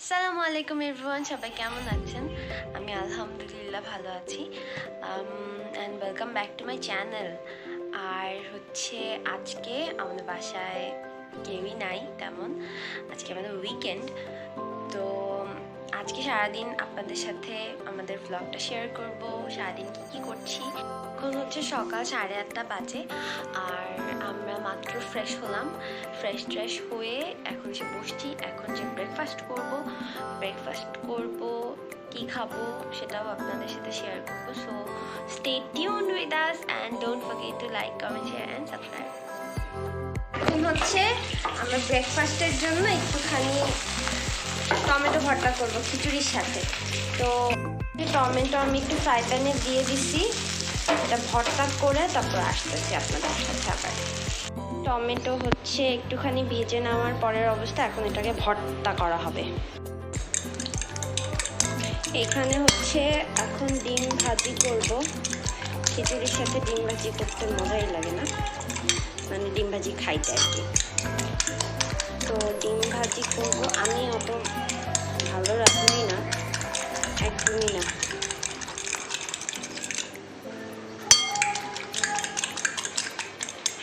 Assalamualaikum everyone, সবাই কেমন আছেন? আমি আলহামদুলিল্লাহ ভালো আছি। and welcome back to my channel. আর হচ্ছে আজকে আমাদের বাসায় কেউই নাই তেমন। আজকে আমাদের উইকেন্ড, তো আজকে সারাদিন আপনাদের সাথে আমাদের ব্লগটা শেয়ার করব। সারাদিন কী করছি। এখন হচ্ছে সকাল 8:30 বাজে আর আমরা মাত্র ফ্রেশ হলাম। ফ্রেশ হয়ে এখন এসে বসছি। এখন যে ব্রেকফাস্ট করব কি খাবো সেটাও আপনাদের সাথে শেয়ার করবো। So stay tuned with us and don't forget to like, comment, share and subscribe. এখন হচ্ছে আমরা ব্রেকফাস্টের জন্য একটুখানি টমেটো ভর্তা করবো খিচুড়ির সাথে। তো টমেটো আমি একটু ফ্রাই প্যানে দিয়ে দিছি, এটা ভর্তা করে তারপর আসতেছি আপনাদের সাথে আবার। টমেটো হচ্ছে একটুখানি ভেজে নেওয়ার পরের অবস্থা, এখন এটাকে ভর্তা করা হবে। এখানে হচ্ছে এখন ডিম ভাজি করব। খিচুড়ির সাথে ডিম ভাজি করতে মজাই লাগে না, মানে ডিম ভাজি খাইতে আর কি। তো ডিম ভাজি করব। আমি অত ভালো রাঁধুনি না, একদমই না।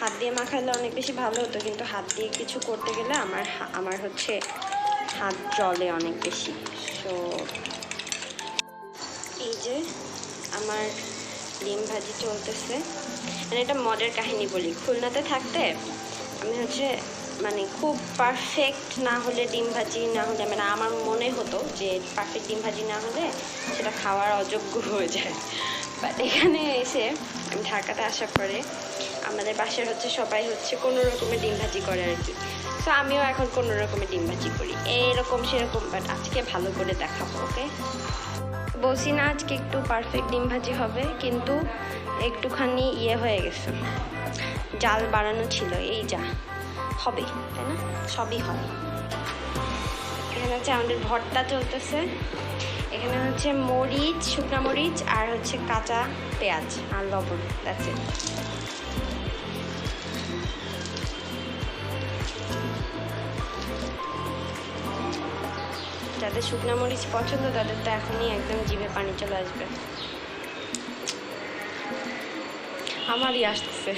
হাত দিয়ে মাখালে অনেক বেশি ভালো হতো, কিন্তু হাত দিয়ে কিছু করতে গেলে আমার হচ্ছে হাত জ্বলে অনেক বেশি। তো এই যে আমার ডিম ভাজি চলতেছে। মানে এটা মজার কাহিনী বলি, খুলনাতে থাকতে আমি হচ্ছে মানে খুব পারফেক্ট না হলে ডিম ভাজি না হলে, মানে আমার মনে হতো যে পারফেক্ট ডিম ভাজি না হলে সেটা খাওয়ার অযোগ্য হয়ে যায়। বাট এখানে এসে আমি ঢাকাতে আসার পরে আমাদের বাসার হচ্ছে সবাই হচ্ছে কোনো রকমের ডিম ভাজি করে আর কি। তো আমিও এখন কোনো রকমের ডিম ভাজি করি, এরকম সেরকম, বাট আজকে ভালো করে দেখাবো। ওকে, বলছি না আজকে একটু পারফেক্ট ডিম ভাজি হবে, কিন্তু একটুখানি হয়ে গেছে, জাল বাড়ানো ছিল, এই যা হবে, তাই না? সবই হয়। এখানে হচ্ছে আমাদের ভর্তা চলতেছে। এখানে হচ্ছে মরিচ, শুকনো মরিচ আর হচ্ছে কাঁচা পেঁয়াজ আর লবণ, দ্যাটস ইট। যাদের শুকনো মরিচ পছন্দ তাদের তো এখনই একদম জিভে পানি চলে আসবে। আমারই আসতেছে।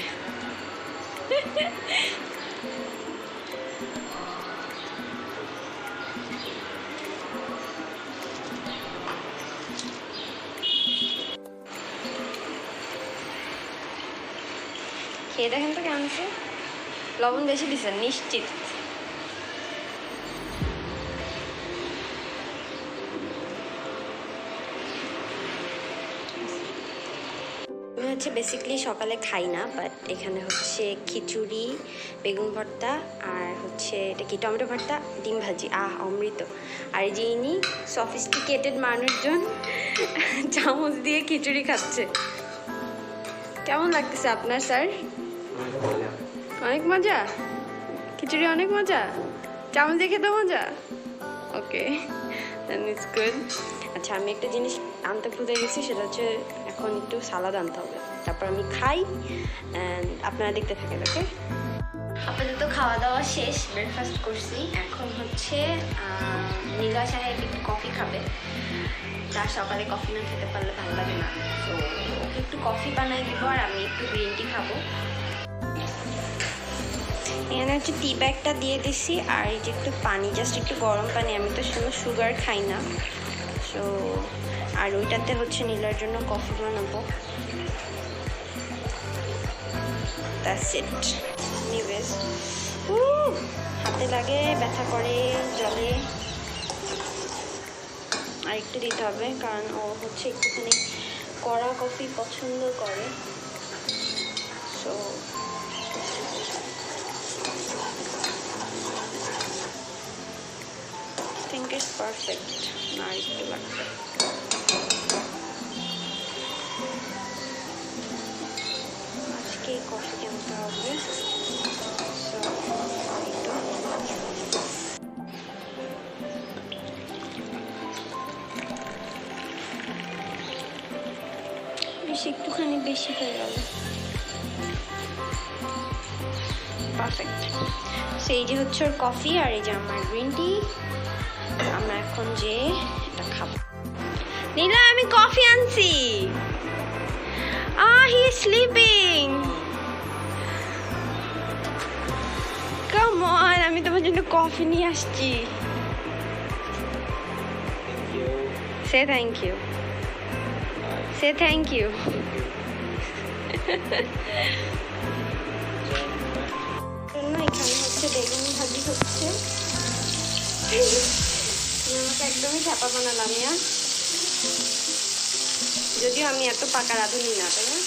খেয়ে দেখেন তো কেমন আছে। লবণ বেশি দিছে নিশ্চিত। আমি হচ্ছে বেসিক্যালি সকালে খাই না, বাট এখানে হচ্ছে খিচুড়ি, বেগুন ভর্তা আর হচ্ছে এটা কি টমেটো ভর্তা, ডিম ভাজি, অমৃত। আর এই যে ইনি সফিস্টিকেটেড মানুষজন চামচ দিয়ে খিচুড়ি খাচ্ছে। কেমন লাগতেছে আপনার স্যার? অনেক মজা, খিচুড়ি অনেক মজা, চামচ দিয়ে খেতে মজা। ওকে, ইটস গুড। আচ্ছা, আমি একটা জিনিস আনতে ভুলে গেছি, সেটা হচ্ছে এখন একটু সালাদ আনতে হবে, তারপর আমি খাই অ্যান্ড আপনারা দেখতে থাকেন। ওকে, আপাতত খাওয়া দাওয়া শেষ, ব্রেকফাস্ট করছি। এখন হচ্ছে নীলা সাহেব একটু কফি খাবে, তার সকালে কফি না খেতে পারলে ভালো লাগে না। তো ওকে একটু কফি বানাই দিব আর আমি একটু গ্রিন টি খাবো। এখানে হচ্ছে টি ব্যাগটা দিয়ে দিছি আর এই যে একটু পানি, জাস্ট একটু গরম পানি। আমি তো সুগার খাই না, সো আর ওইটাতে হচ্ছে নীলার জন্য কফি বানাবো। That's it. এনিওয়েজ, হাতে লাগে, ব্যথা করে, জলে আর একটু দিতে হবে, কারণ ও হচ্ছে একটুখানি কড়া কফি পছন্দ করে। So think it's perfect. না একটু লাগবে। আজকে কফি কিনতে হবে। একটুখানি বেশি হয়ে গেল। পারফেক্ট। সেই যে হচ্ছে ওর কফি আর এই যে আমার গ্রিন টি। আমরা এখন যে এটা খাবো। নীলা আমি কফি আনছি। He is sleeping. Come on, আমি তোমার জন্য কফি নিয়ে আসছি। Say thank you, say thank you. এখানে হচ্ছে বেগুন ভাজি হচ্ছে। আমাকে একদমই চাপা বানালাম না, যদিও আমি এত পাকা রাঁধুনি না, তাই না?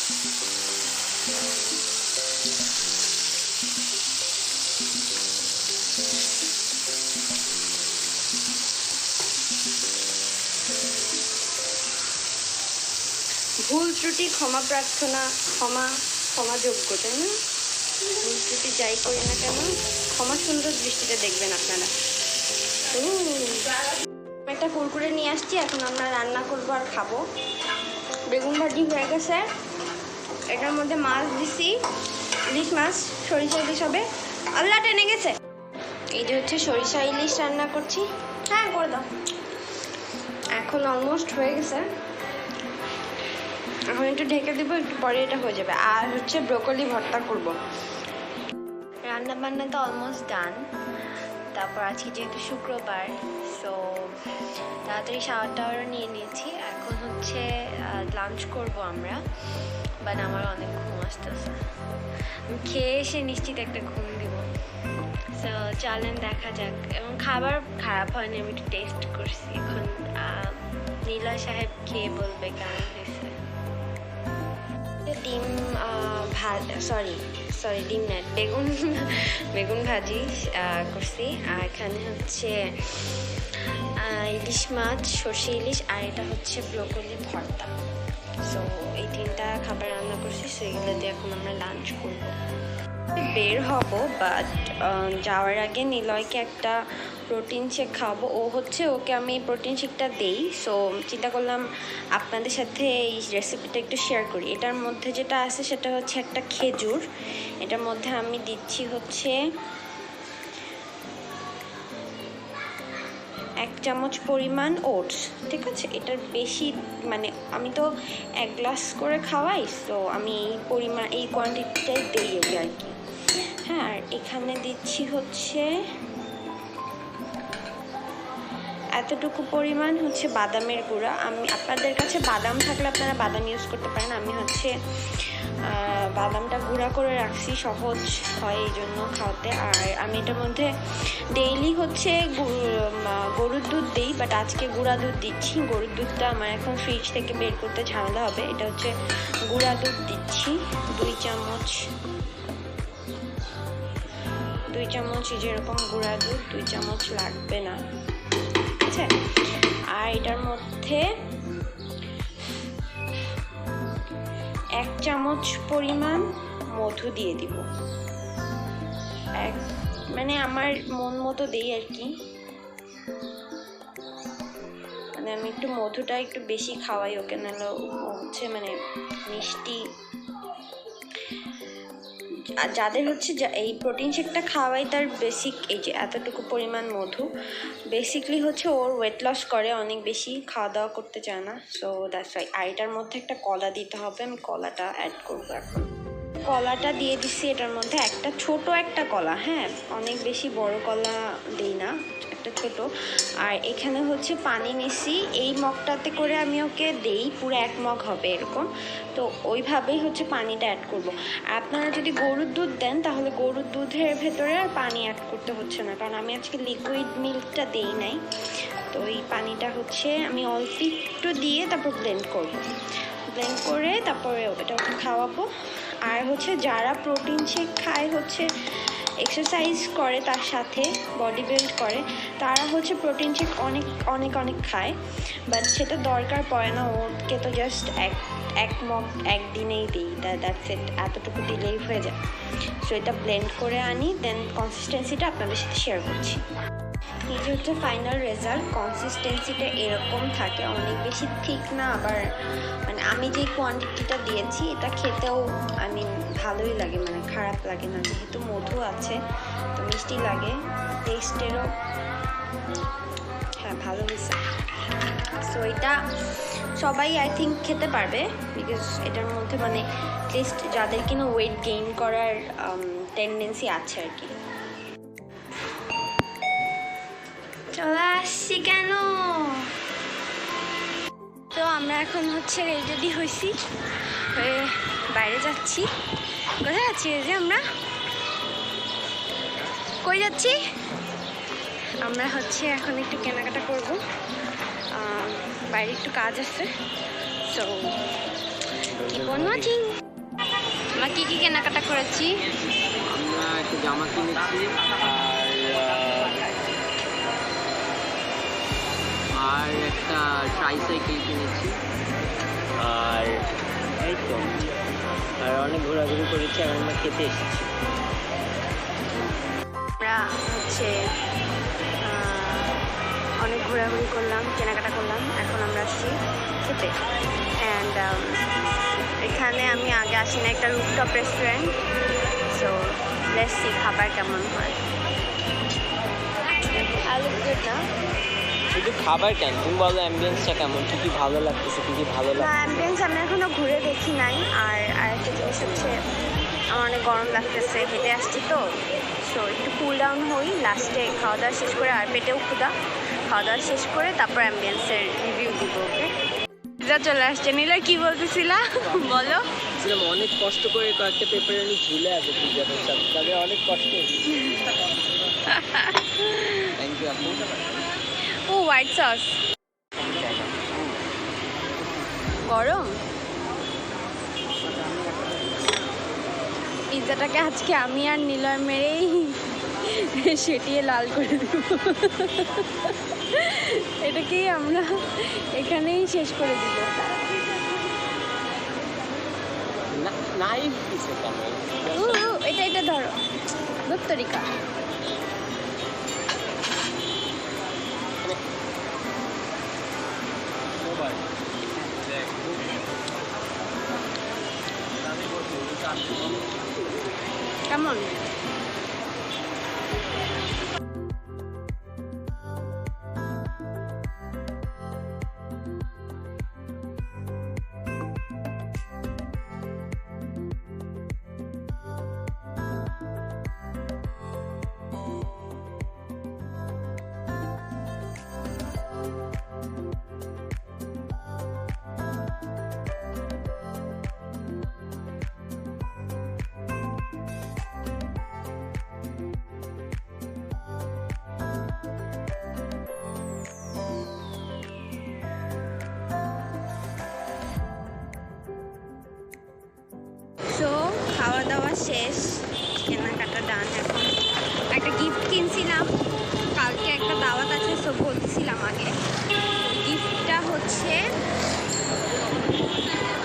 ভুল ত্রুটি ক্ষমা প্রার্থনা, ক্ষমাযোগ্য, তাই না? ভুল ত্রুটি যাই করি না কেন ক্ষমা সুন্দর দৃষ্টিতে দেখবেন আপনারা। একটা কুরকুরে নিয়ে আসছি, এখন আমরা রান্না করবো আর খাবো। বেগুন ভাজি হয়ে গেছে, এটার মধ্যে মাছ দিছি, ইলিশ মাছ, সরিষা ইলিশ হবে। আল্লাহ টেনে গেছে। এই যে হচ্ছে সরিষা ইলিশ রান্না করছি। হ্যাঁ করে দাও। এখন অলমোস্ট হয়ে গেছে, এখন একটু ঢেকে দেবো, একটু পরে এটা হয়ে যাবে। আর হচ্ছে ব্রোকলি ভর্তা করব। রান্না বান্না তো অলমোস্ট ডান। তারপর আজকে যেহেতু শুক্রবার, সো তাড়াতাড়ি শাওয়ার টাওয়ারও নিয়ে নিয়েছি। এখন হচ্ছে লাঞ্চ করব আমরা, বাট আমার অনেক ঘুম আসতেছে। আমি খেয়ে এসে নিশ্চিত একটা ঘুম দিব। সো চলেন দেখা যাক। এবং খাবার খারাপ হয়নি, আমি একটু টেস্ট করছি। এখন নীলা সাহেব খেয়ে বলবে কেমন হয়েছে। ডিম সরি ডিম না, বেগুন ভাজি করছি। আর এখানে হচ্ছে ইলিশ মাছ, সর্ষে ইলিশ, আর এটা হচ্ছে ব্রোকলি ভর্তা। সো এই তিনটা খাবার রান্না করছি, সো এগুলো দিয়ে এখন আমরা লাঞ্চ করব। বের হব, বাট যাওয়ার আগে নিলয়কে একটা প্রোটিন শেক খাওয়াবো। ওকে আমি প্রোটিন শেকটা দেই, সো চিন্তা করলাম আপনাদের সাথে এই রেসিপিটা একটু শেয়ার করি। এটার মধ্যে যেটা আছে সেটা হচ্ছে একটা খেজুর। এটার মধ্যে আমি দিচ্ছি হচ্ছে 1 চামচ পরিমাণ ওটস, ঠিক আছে? এটার বেশি মানে আমি তো 1 গ্লাস করে খাওয়াই, সো আমি এই কোয়ান্টিটিটাই দিই ওকে আর কি। হ্যাঁ, আর এখানে দিচ্ছি হচ্ছে এতটুকু পরিমাণ হচ্ছে বাদামের গুঁড়া। আপনাদের কাছে বাদাম থাকলে আপনারা বাদাম ইউজ করতে পারেন। আমি হচ্ছে বাদামটা গুঁড়া করে রাখছি, সহজ হয় এই জন্য খাওয়াতে। আর আমি এটার মধ্যে ডেইলি হচ্ছে গরুর দুধ দিই, বাট আজকে গুঁড়া দুধ দিচ্ছি। গরুর দুধটা আমার এখন ফ্রিজ থেকে বের করতে ঝামেলা হবে। এটা হচ্ছে গুঁড়া দুধ দিচ্ছি 2 চামচ। 2 চামচ যেরকম গুঁড়া দুধ, 2 চামচ লাগবে না, ঠিক আছে? আর এটার মধ্যে 1 চামচ পরিমাণ মধু দিয়ে দিব। মানে আমার মন মতো দেই আর কি, মানে আমি একটু মধুটা একটু বেশি খাওয়াই ওকে, নাহলে হচ্ছে মানে মিষ্টি। আর যাদের হচ্ছে এই প্রোটিন শেকটা খাওয়াই, তার বেসিক এই যে এতটুকু পরিমাণ মধু বেসিকলি হচ্ছে ওর ওয়েট লস করে, অনেক বেশি খাওয়া দাওয়া করতে চায় না। So that's why. আর এটার মধ্যে একটা কলা দিতে হবে, আমি কলাটা অ্যাড করবো এখন। কলাটা দিয়ে দিচ্ছি এটার মধ্যে, ছোট একটা কলা, হ্যাঁ অনেক বেশি বড় কলা দিই না, একটা ছোট। আর এখানে হচ্ছে পানি নিছি, এই মগটাতে করে আমি ওকে দেই, পুরো 1 মগ হবে এরকম। তো ওইভাবেই হচ্ছে পানিটা অ্যাড করব। আর আপনারা যদি গরুর দুধ দেন তাহলে গরুর দুধের ভেতরে আর পানি অ্যাড করতে হচ্ছে না, কারণ আমি আজকে লিকুইড মিল্কটা দেই নাই। তো এই পানিটা হচ্ছে আমি অল্প একটু দিয়ে তারপর ব্লেন্ড করে তারপরে এটা খাওয়াবো। আর হচ্ছে যারা প্রোটিন শেক খায়, হচ্ছে এক্সারসাইজ করে, তার সাথে বডি বিল্ড করে, তারা হচ্ছে প্রোটিন শেক অনেক খায়, বাট সেটা দরকার পড়ে না। ওকে তো জাস্ট এক মগ একদিনেই দিই, দ্যাটস ইট, এতটুকু দিলেই হয়ে যায়। সো এটা ব্লেন্ড করে আনি, দেন কনসিস্টেন্সিটা আপনাদের সাথে শেয়ার করছি। এই যে হচ্ছে ফাইনাল রেজাল্ট, কনসিস্টেন্সিটা এরকম থাকে, অনেক বেশি ঠিক না, আবার মানে আমি যে কোয়ান্টিটিটা দিয়েছি এটা খেতেও ভালোই লাগে, মানে খারাপ লাগে না, যেহেতু মধু আছে তো মিষ্টি লাগে, টেস্টেরও হ্যাঁ ভালো হয়েছে। সো এটা সবাই আই থিঙ্ক খেতে পারবে, বিকজ এটার মধ্যে মানে লিস্ট যাদের কিনা ওয়েট গেইন করার টেন্ডেন্সি আছে আর কি। চলে আসছি কেন? তো আমরা এখন হচ্ছে রেডি হয়েছি, হয়ে বাইরে যাচ্ছি। কোথায় যাচ্ছি যে আমরা? কই যাচ্ছি? আমরা হচ্ছে এখন একটু কেনাকাটা করব, বাইরে একটু কাজ আছে। So keep on watching. আমরা কি কি কেনাকাটা করেছি? আমরা একটু জামা কিনেছি আর একটা ট্রাইসাইকেল কিনেছি, আর এই তো আর অনেক ঘোরাঘুরি করেছি, আর আমরা খেতে এসেছি। আমরা হচ্ছে অনেক ঘোরাঘুরি করলাম, কেনাকাটা করলাম, এখন আমরা আসছি খেতে। অ্যান্ড এখানে আমি আগে আসি না, একটা rooftop restaurant. So let's see খাবার কেমন হয়। আলু গুড না? শুধু খাবার কেন, তুমি বলো অ্যাম্বিয়েন্সটা কেমন, কি কি ভালো লাগতেছে, কি কি ভালো না, লাগছে? অ্যাম্বিয়েন্স আমি এখনো ঘুরে দেখি নাই। আর আরেকটা জিনিস হচ্ছে আমার অনেক গরম লাগতেছে, হেঁটে আসছি তো। সো একটু কুল ডাউন হই, লাস্টে খাওয়া দাওয়া শেষ করে, আর পেটেও ক্ষুধা, খাওয়া দাওয়া শেষ করে তারপর অ্যাম্বিয়েন্সের রিভিউ দিব। ওকে, যা চলে আসছে। নীলা কি বলতেছিলা বলো? অনেক কষ্ট করে কয়েকটা পেপারে আমি ঝুলে আছে পিজাটার সাথে, তাদের অনেক কষ্ট হয়েছে। থ্যাংক ইউ আপু। ও হোয়াইট সস গরম। পিৎজাটাকে আজকে আমি আর নিলয় মেরেই সেটিয়ে লাল করে দেব। এটাকেই আমরা এখানেই শেষ করে দিব। নাইফ দিছে এটা এটা ধরো দত্তরিকা। কেমন? সো খাওয়া দাওয়া শেষ, কেনাকাটা ডান। এখন একটা গিফট কিনছিলাম, কালকে একটা দাওয়াত আছে, সো বলছিলাম আগে। গিফটটা হচ্ছে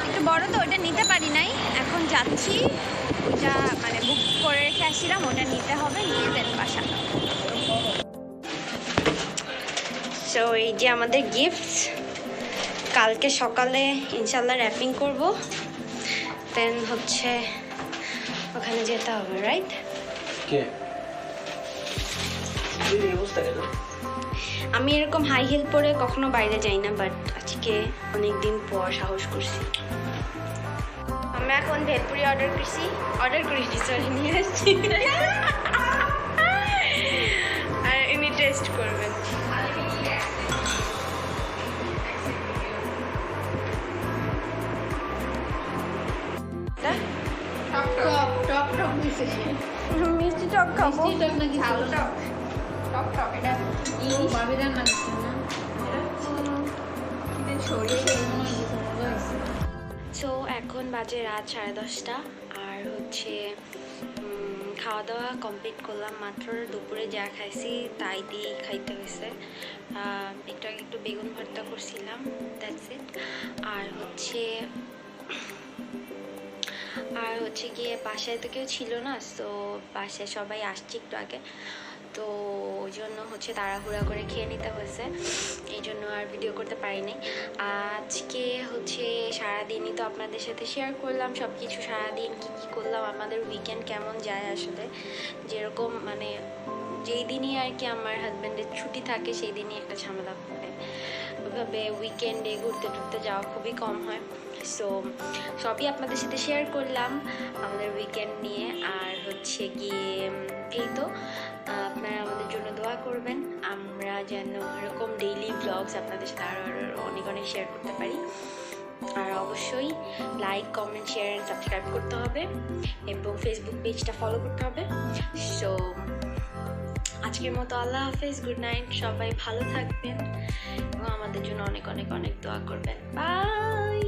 একটু বড়, তো ওটা নিতে পারি নাই, এখন যাচ্ছি। ওইটা মানে বুক করে রেখে আসছিলাম, ওটা নিতে হবে, নিয়ে দেন বাসা। সো এই যে আমাদের গিফটস, কালকে সকালে ইনশাল্লাহ র্যাপিং করব, দেন হচ্ছে ওখানে যেতে হবে, রাইট? আমি এরকম হাই হিল পরে কখনো বাইরে যাই না, বাট আজকে অনেক দিন পর সাহস করছি। আমরা এখন ভেলপুরি অর্ডার করেছি, সরি নিয়ে আসছি। আর ইনি টেস্ট করবেন। মিষ্টি টক খাবো। সো এখন বাজে রাত 10:30, আর হচ্ছে খাওয়া দাওয়া কমপ্লিট করলাম মাত্র। দুপুরে যা খাইছি তাই দিয়েই খাইতে হয়েছে। একটু বেগুন ভর্তা করছিলাম, দ্যাটস ইট। আর হচ্ছে গিয়ে বাসায় তো কেউ ছিল না, তো বাসায় সবাই আসছে একটু আগে, তো ওই জন্য হচ্ছে তাড়াহুড়া করে খেয়ে নিতে হয়েছে, এই জন্য আর ভিডিও করতে পারিনি। আজকে হচ্ছে সারাদিনই তো আপনাদের সাথে শেয়ার করলাম সব কিছু, সারাদিন কী কী করলাম, আমাদের উইকেন্ড কেমন যায় আসলে। যেরকম মানে যেই দিনই আর কি আমার হাজব্যান্ডের ছুটি থাকে সেই দিনই একটা ঝামেলা পড়ে। ওইভাবে উইকেন্ডে ঘুরতে টুরতে যাওয়া খুবই কম হয়। সো সবই আপনাদের সাথে শেয়ার করলাম আমাদের উইকেন্ড নিয়ে। আর হচ্ছে গিয়ে এই তো আপনারা আমাদের জন্য দোয়া করবেন, আমরা যেন এরকম ডেইলি ব্লগস আপনাদের সাথে আরও অনেক অনেক শেয়ার করতে পারি। আর অবশ্যই like, comment, share and subscribe করতে হবে এবং ফেসবুক পেজটা ফলো করতে হবে। সো আজকের মতো আল্লাহ হাফেজ, গুড নাইট, সবাই ভালো থাকবেন এবং আমাদের জন্য অনেক অনেক অনেক দোয়া করবেন। বাই।